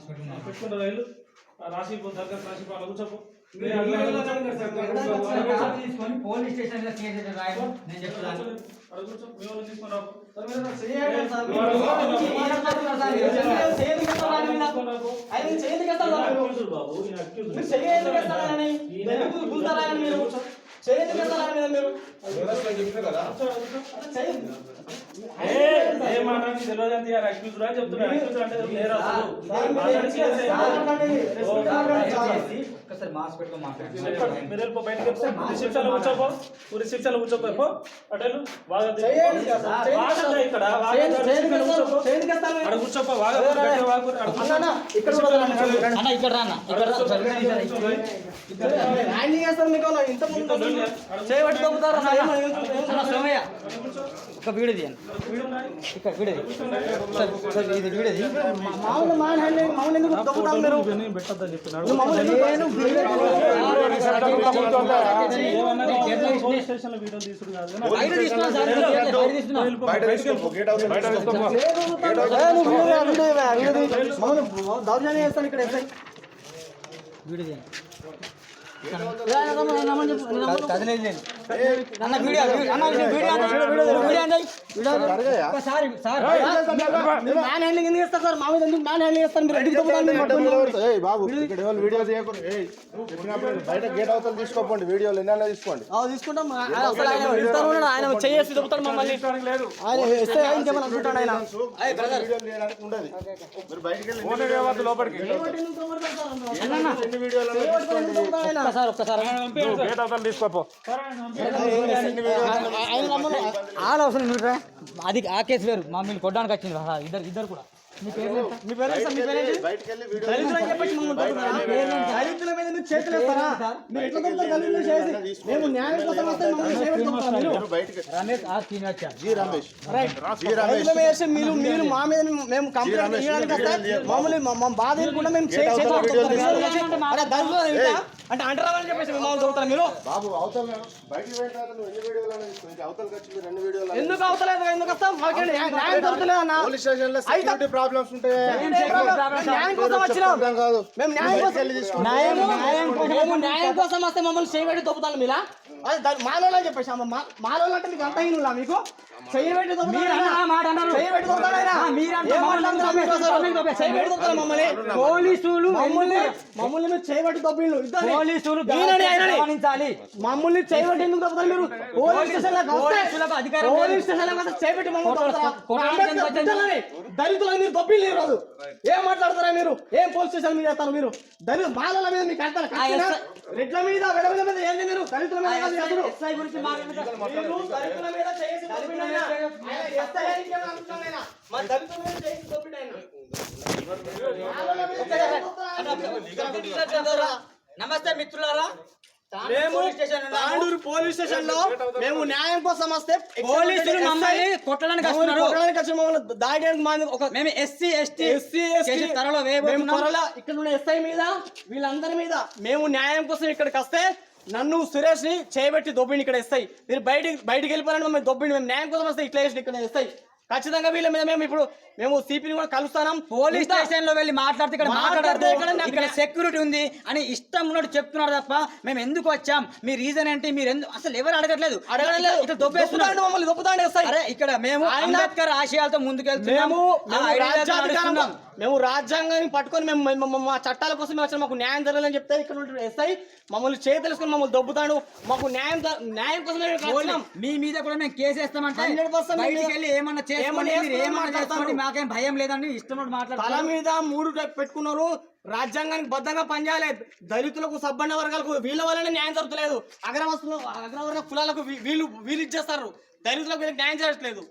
పెట్టుకున్న రైలు రాసి దరఖాస్తు రాసి కూర్చోపో పోలీస్ స్టేషన్ లో కేసు రాయడం నేను చెప్తాను తీసుకుని రాబో మాస్క్ పెట్టుకో రిసెప్షన్ కూర్చోపో అటెలు బాగా ఇక్కడ కూర్చోపో ఒక వీడియో తీయండి ఇక్కడ వీడియో ఇది వీడియో మామూలు మ్యాన్ హ్యాండింగ్ మామూలు ఎందుకు దొబ్బుతాం మీరు పెట్టద్దని చెప్తున్నాడు దౌర్జన్యం చేస్తాను ఇక్కడ వీడియో తీయండి మ్యాన్ హ్యాండింగ్ ఎందుకు చేస్తారు సార్ మా మీద ఎందుకు మ్యాన్ హ్యాండింగ్ చేస్తారు మీరు బాబు ఇక్కడ వీడియో చేయకూడదు బయట గేట్ అవతల తీసుకోండి వీడియోలు ఎన్న తీసుకోండి తీసుకుంటాం ఆయన చేసి దొబ్బుతాడు మమ్మల్ని ఆయన ఇస్తే ఇంకేమైనా అనుకుంటాడు ఆయన అది ఆ కేసు వేరు మమ్మల్ని కొట్టడానికి వచ్చింది ఇద్దరు కూడా మీరు మా మీద మేము కంప్లైంట్ మామూలు బాధ కూడా మేము అంటే అంటారని చెప్పేసి మమ్మల్ని చదువుతారు మీరు ఎందుకు అవతలేదు ఎందుకు వస్తాం న్యాయం దొరుకుతలేదు అన్న ప్రాబ్లమ్స్ ఉంటాయి న్యాయం కోసం వచ్చినాం మేము న్యాయం కోసం వస్తే మమ్మల్ని చేయబెట్టి దొబ్బుతాను మీరా మాలో చెప్పేసి మాలో అంటే మీకు అంత అయినా మీకు చేయబెట్టి పోలీసులు మమ్మల్ని మీరు చేయబెట్టి దొబ్బిళ్ళు పోలీసులు మమ్మల్ని చేయబెట్టి ఎందుకు దొబ్బుతారు మీరు పోలీస్ స్టేషన్ చేయబెట్టి దళితులు మీరు దొబ్బిళ్ళు ఈ రోజు ఏం మాట్లాడతారా మీరు ఏం పోలీస్ స్టేషన్ మీద చేస్తారు మీరు మాలల మీద మీకు అంటారు రెడ్ల మీద వెడల మీద ఏంది మీరు దళితుల మీద నమస్తే మిత్రులారా తాండూరు పోలీస్ స్టేషన్ లో మేము న్యాయం కోసం వస్తే పోలీసులు మమ్మల్ని కొట్టడానికి మేము ఎస్సీ ఎస్టీ త్వరలో ఇక్కడ ఉన్న ఎస్ఐ మీద వీళ్ళందరి మీద మేము న్యాయం కోసం ఇక్కడికి వస్తే నన్ను సురేష్ ని చేయబెట్టి దొబ్బిండి ఇక్కడ ఎస్ఐ మీరు బయటికి వెళ్ళిపోయారని మమ్మల్ని దొబ్బిండి మేము న్యాయం కోసం వస్తే ఇట్లా ఇక్కడ ఎస్ఐ ఖచ్చితంగా వీళ్ళ మీద మేము ఇప్పుడు మేము సిపిని కూడా కలుస్తాం పోలీస్ స్టేషన్ లో వెళ్ళి మాట్లాడితే ఇక్కడ సెక్యూరిటీ ఉంది అని ఇష్టం ఉన్నట్టు చెప్తున్నారు తప్ప మేము ఎందుకు వచ్చాం మీ రీజన్ ఏంటి మీరు ఎందుకు అసలు ఎవరు అడగట్లేదు ఇట్లా దొబ్బేస్తున్నారు మమ్మల్ని దొబ్బుతాండి అరే ఇక్కడ మేము అంబేద్కర్ ఆశయాలతో ముందుకెళ్తున్నాము మేము రాజ్యాంగాన్ని పట్టుకొని మేము మా చట్టాల కోసం మేము వచ్చాము మాకు న్యాయం జరగాలని చెప్తే ఇక్కడ ఎస్ఐ మమ్మల్ని తెలుసుకుని మమ్మల్ని దొబ్బుతాడు మాకు న్యాయం కోసం మీ మీద కూడా మేము కేసు వేస్తామంటే 100% ఏమన్నా చేసుకోండి మాకేం భయం లేదండి ఇష్టం మాట్లాడారు తల మీద 3 పెట్టుకున్నారు రాజ్యాంగానికి బద్దంగా పనిచేయాలి దళితులకు సబ్బండ వర్గాలకు వీళ్ళ వల్లనే న్యాయం జరుగుతలేదు అగ్రవర్ణ కులాలకు వీళ్ళు ఇచ్చేస్తారు దళితులకు న్యాయం చేయట్లేదు